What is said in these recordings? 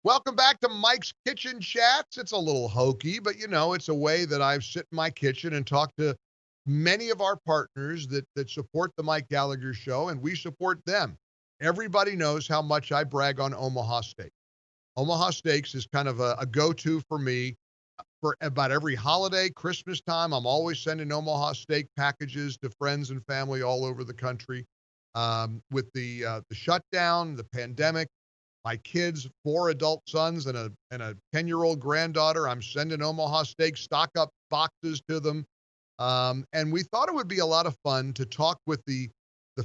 Welcome back to Mike's Kitchen Chats. It's a little hokey, but it's a way that I've sit in my kitchen and talked to many of our partners that support the Mike Gallagher Show, and we support them. Everybody knows how much I brag on Omaha Steaks. Omaha Steaks is kind of a go-to for me for about every holiday, Christmas time. I'm always sending Omaha steak packages to friends and family all over the country. With the shutdown, the pandemic, my kids, 4 adult sons and a 10-year-old granddaughter, I'm sending Omaha Steaks stock up boxes to them. And we thought it would be a lot of fun to talk with the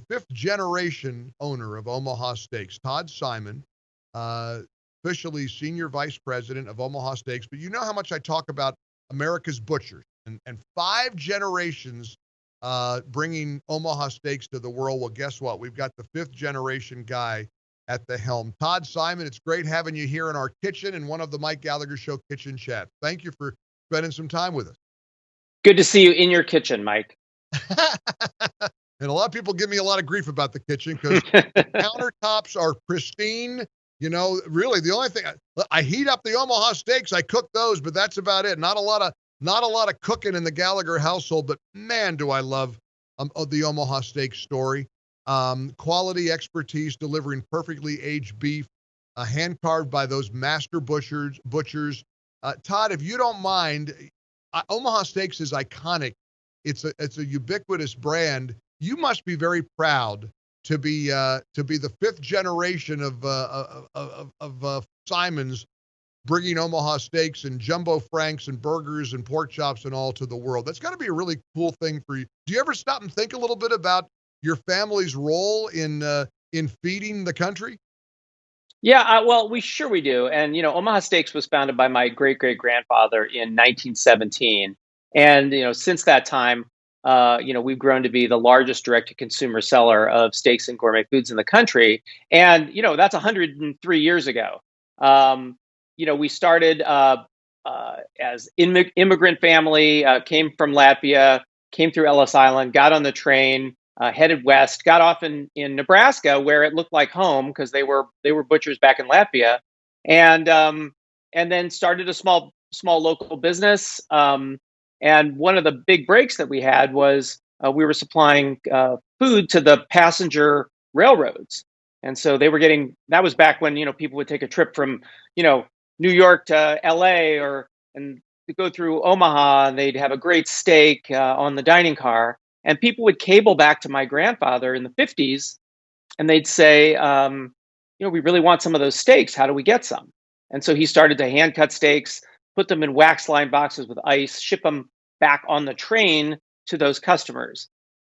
fifth generation owner of Omaha Steaks, Todd Simon, uh, officially senior vice president of Omaha Steaks. But you know how much I talk about America's butchers and 5 generations bringing Omaha Steaks to the world. Well, guess what? We've got the fifth generation guy at the helm. Todd Simon, it's great having you here in our kitchen and one of the Mike Gallagher Show kitchen chats. Thank you for spending some time with us. Good to see you in your kitchen, Mike. And a lot of people give me a lot of grief about the kitchen because the countertops are pristine. Really the only thing I heat up the Omaha Steaks, I cook those, but that's about it. Not a lot of cooking in the Gallagher household, but man, do I love the Omaha Steaks story. Quality expertise, delivering perfectly aged beef, hand carved by those master butchers. Todd, if you don't mind, Omaha Steaks is iconic. It's a ubiquitous brand. You must be very proud to be the fifth generation of Simons, bringing Omaha Steaks and jumbo franks and burgers and pork chops and all to the world. That's got to be a really cool thing for you. Do you ever stop and think a little bit about your family's role in feeding the country? Yeah, well, we do. And Omaha Steaks was founded by my great great grandfather in 1917, and since that time, we've grown to be the largest direct to consumer seller of steaks and gourmet foods in the country. And that's 103 years ago. We started as immigrant family, came from Latvia, came through Ellis Island, got on the train, headed west, got off in Nebraska, where it looked like home because they were butchers back in Latvia, and then started a small local business. And one of the big breaks that we had was we were supplying food to the passenger railroads, and so they were getting. That was back when people would take a trip from New York to L.A. or and to go through Omaha, and they'd have a great steak on the dining car. And people would cable back to my grandfather in the 50s, and they'd say, we really want some of those steaks. How do we get some? And so he started to hand cut steaks, put them in wax lined boxes with ice, ship them back on the train to those customers.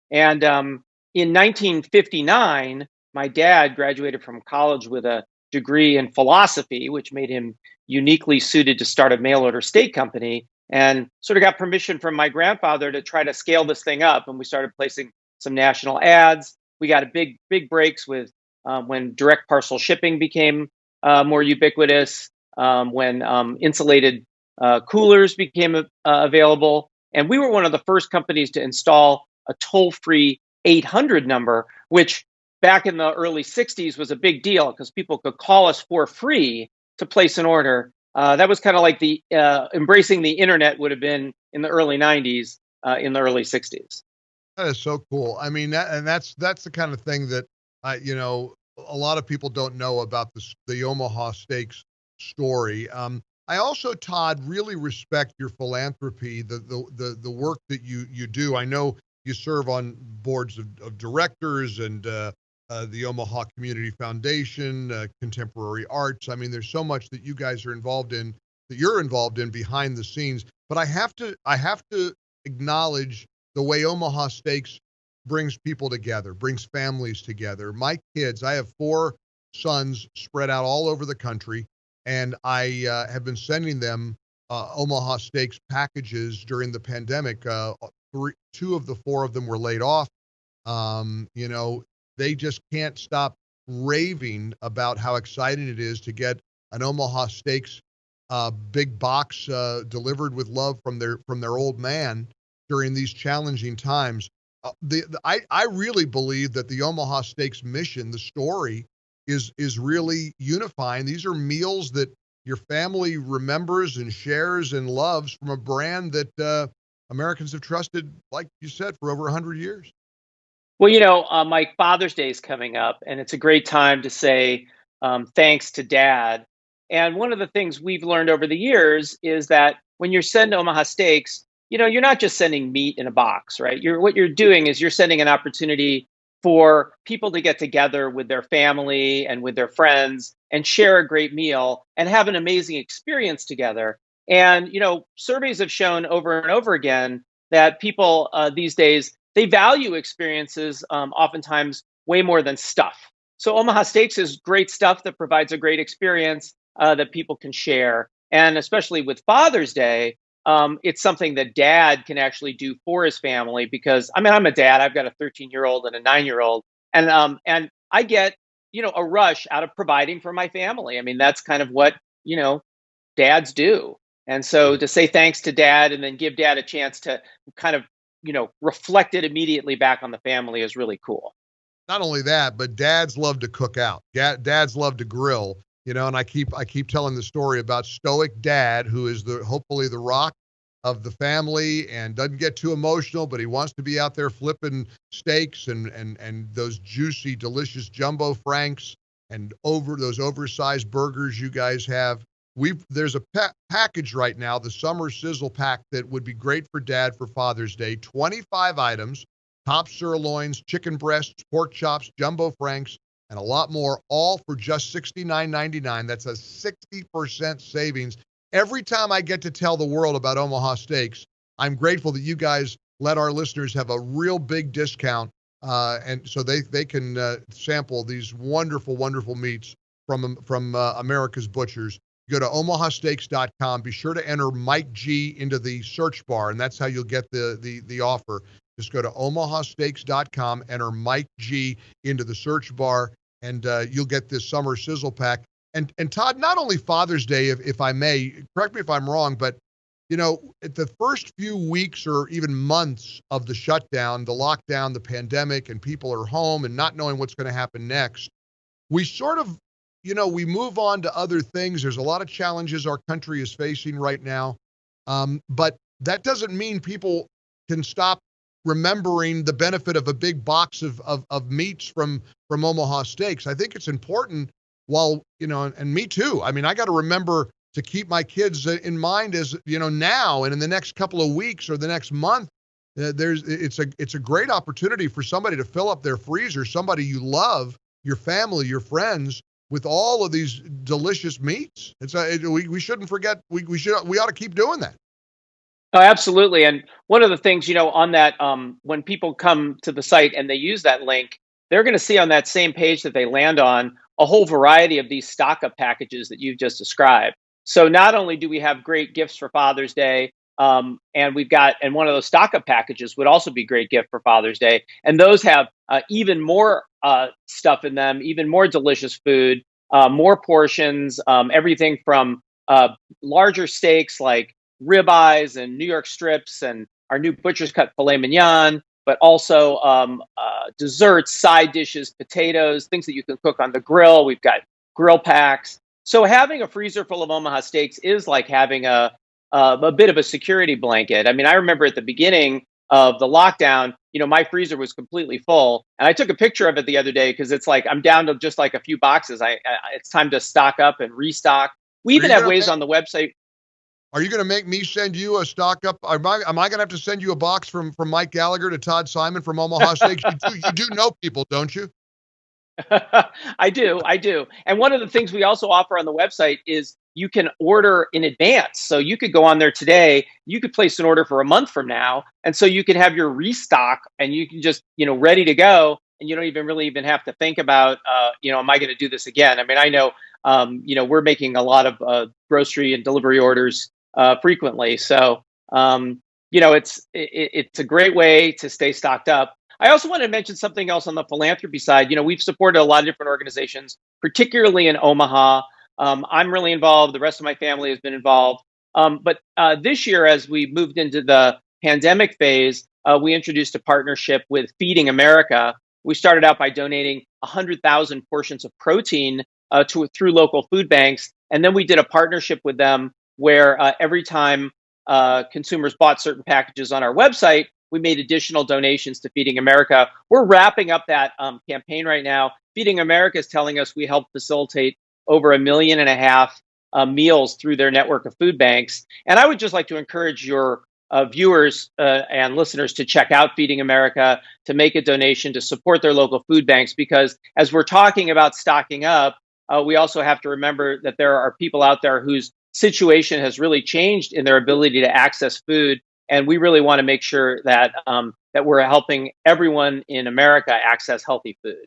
And in 1959, my dad graduated from college with a degree in philosophy, which made him uniquely suited to start a mail order steak company, and sort of got permission from my grandfather to try to scale this thing up. And we started placing some national ads. We got a big breaks with when direct parcel shipping became more ubiquitous, when insulated coolers became available. And we were one of the first companies to install a toll-free 800 number, which back in the early 60s was a big deal because people could call us for free to place an order. That was kind of like the embracing the internet would have been in the early 90s, in the early 60s. That is so cool. I mean, that's the kind of thing that a lot of people don't know about the Omaha Steaks story. I also, Todd, really respect your philanthropy, the work that you do. I know you serve on boards of directors and the Omaha Community Foundation, Contemporary Arts. I mean, there's so much that you guys are involved in, that you're involved in behind the scenes. But I have to acknowledge the way Omaha Steaks brings people together, brings families together. My kids, I have 4 sons spread out all over the country, and I have been sending them Omaha Steaks packages during the pandemic. 2 of the 4 of them were laid off. They just can't stop raving about how exciting it is to get an Omaha Steaks big box delivered with love from their old man during these challenging times. I really believe that the Omaha Steaks mission, the story, is really unifying. These are meals that your family remembers and shares and loves from a brand that Americans have trusted, like you said, for over 100 years. Well, my Father's Day is coming up, and it's a great time to say thanks to Dad. And one of the things we've learned over the years is that when you're sending Omaha Steaks, you're not just sending meat in a box, right? What you're doing is you're sending an opportunity for people to get together with their family and with their friends and share a great meal and have an amazing experience together. And surveys have shown over and over again that people these days, they value experiences oftentimes way more than stuff. So Omaha Steaks is great stuff that provides a great experience that people can share. And especially with Father's Day, it's something that Dad can actually do for his family because I mean I'm a dad. I've got a 13-year-old and a 9-year-old, and I get a rush out of providing for my family. I mean that's kind of what dads do. And so to say thanks to Dad and then give Dad a chance to kind of reflect it immediately back on the family is really cool. Not only that, but dads love to cook out. Dads love to grill, and I keep telling the story about Stoic Dad, who is hopefully the rock of the family and doesn't get too emotional, but he wants to be out there flipping steaks and those juicy, delicious jumbo franks and those oversized burgers you guys have. There's a package right now, the summer sizzle pack that would be great for Dad for Father's Day. 25 items, top sirloins, chicken breasts, pork chops, jumbo franks, and a lot more, all for just $69.99. That's a 60% savings. Every time I get to tell the world about Omaha Steaks, I'm grateful that you guys let our listeners have a real big discount, and so they can sample these wonderful, wonderful meats from America's butchers. Go to omahasteaks.com. Be sure to enter Mike G into the search bar, and that's how you'll get the offer. Just go to omahasteaks.com, enter Mike G into the search bar, and you'll get this summer sizzle pack. And Todd, not only Father's Day, if I may, correct me if I'm wrong, but at the first few weeks or even months of the shutdown, the lockdown, the pandemic, and people are home and not knowing what's going to happen next, we sort of we move on to other things. There's a lot of challenges our country is facing right now. But that doesn't mean people can stop remembering the benefit of a big box of meats from Omaha Steaks. I think it's important and me too. I mean, I got to remember to keep my kids in mind as, now and in the next couple of weeks or the next month, it's a great opportunity for somebody to fill up their freezer, somebody you love, your family, your friends, with all of these delicious meats. We shouldn't forget. We ought to keep doing that. Oh, absolutely. And one of the things, on that, when people come to the site and they use that link, they're going to see on that same page that they land on a whole variety of these stock up packages that you've just described. So not only do we have great gifts for Father's Day, and one of those stock up packages would also be a great gift for Father's Day. And those have even more stuff in them, even more delicious food, more portions, everything from larger steaks like ribeyes and New York strips and our new butcher's cut filet mignon, but also desserts, side dishes, potatoes, things that you can cook on the grill. We've got grill packs. So having a freezer full of Omaha Steaks is like having a bit of a security blanket. I mean, I remember at the beginning of the lockdown, my freezer was completely full, and I took a picture of it the other day because it's like I'm down to just like a few boxes. It's time to stock up and restock. We even have ways on the website. Are you going to make me send you a stock up? Am I going to have to send you a box from Mike Gallagher to Todd Simon from Omaha Steaks? You do know people, don't you? I do. And one of the things we also offer on the website is you can order in advance. So you could go on there today, you could place an order for a month from now. And so you can have your restock and you can just, ready to go. And you don't even have to think about, am I going to do this again? I mean, I know, we're making a lot of grocery and delivery orders frequently. So, it's a great way to stay stocked up. I also want to mention something else on the philanthropy side. We've supported a lot of different organizations, particularly in Omaha. I'm really involved. The rest of my family has been involved. But this year, as we moved into the pandemic phase, we introduced a partnership with Feeding America, We started out by donating 100,000 portions of protein through local food banks. And then we did a partnership with them where every time consumers bought certain packages on our website, we made additional donations to Feeding America. We're wrapping up that campaign right now. Feeding America is telling us we helped facilitate over 1.5 million meals through their network of food banks. And I would just like to encourage your viewers and listeners to check out Feeding America, to make a donation, to support their local food banks, because as we're talking about stocking up, we also have to remember that there are people out there whose situation has really changed in their ability to access food. And we really want to make sure that that we're helping everyone in America access healthy food.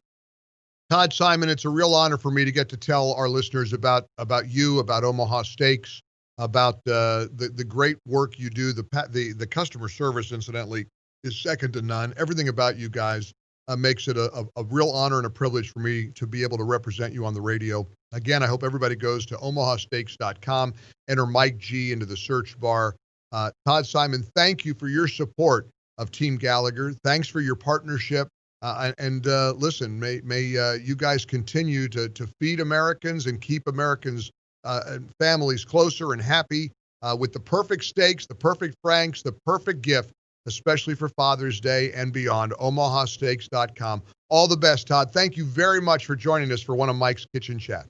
Todd Simon, it's a real honor for me to get to tell our listeners about you, about Omaha Steaks, about the great work you do. The customer service, incidentally, is second to none. Everything about you guys makes it a real honor and a privilege for me to be able to represent you on the radio. Again, I hope everybody goes to omahasteaks.com, enter Mike G into the search bar. Todd Simon, thank you for your support of Team Gallagher. Thanks for your partnership. Listen, may you guys continue to feed Americans and keep Americans and families closer and happy with the perfect steaks, the perfect franks, the perfect gift, especially for Father's Day and beyond. omahasteaks.com. All the best, Todd. Thank you very much for joining us for one of Mike's Kitchen Chats.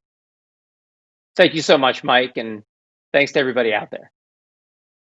Thank you so much, Mike, and thanks to everybody out there.